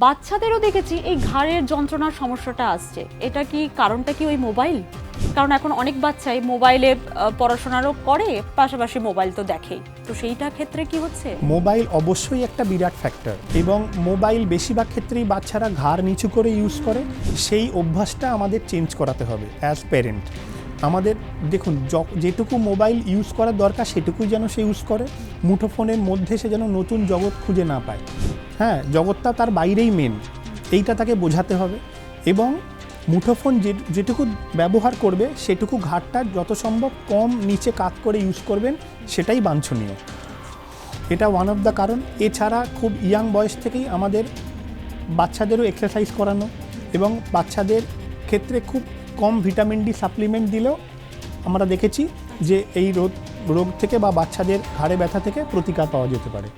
বাচ্চাদেরও দেখেছি এই ঘাড়ের যন্ত্রণার সমস্যাটা আসছে। এটা কি কারণটা কি ওই মোবাইল? কারণ এখন অনেক বাচ্চাই মোবাইলে পড়াশোনারও করে, পাশাপাশি মোবাইল তো দেখেই। তো সেইটা ক্ষেত্রে কি হচ্ছে? মোবাইল অবশ্যই একটা বিরাট ফ্যাক্টর, এবং মোবাইল বেশিরভাগ ক্ষেত্রেই বাচ্চারা ঘাড় নিচু করে ইউজ করে। সেই অভ্যাসটা আমাদের চেঞ্জ করাতে হবে অ্যাজ প্যারেন্ট। আমাদের দেখুন, যেটুকু মোবাইল ইউজ করার দরকার সেটুকুই যেন সে ইউজ করে। মুঠোফোনের মধ্যে সে যেন নতুন জগৎ খুঁজে না পায়। হ্যাঁ, জগৎটা তার বাইরেই মেন, এইটা তাকে বোঝাতে হবে। এবং মুঠোফোন যেটুকু ব্যবহার করবে সেটুকু ঘাড়টা যত সম্ভব কম নিচে কাত করে ইউজ করবেন, সেটাই বাঞ্ছনীয়। এটা ওয়ান অফ দ্য কারণ। এছাড়া খুব ইয়াং বয়স থেকেই আমাদের বাচ্চাদেরও এক্সারসাইজ করানো, এবং বাচ্চাদের ক্ষেত্রে খুব কম ভিটামিন ডি সাপ্লিমেন্ট দিলেও আমরা দেখেছি যে এই রোগ থেকে বা বাচ্চাদের ঘাড়ে ব্যথা থেকে প্রতিকার পাওয়া যেতে পারে।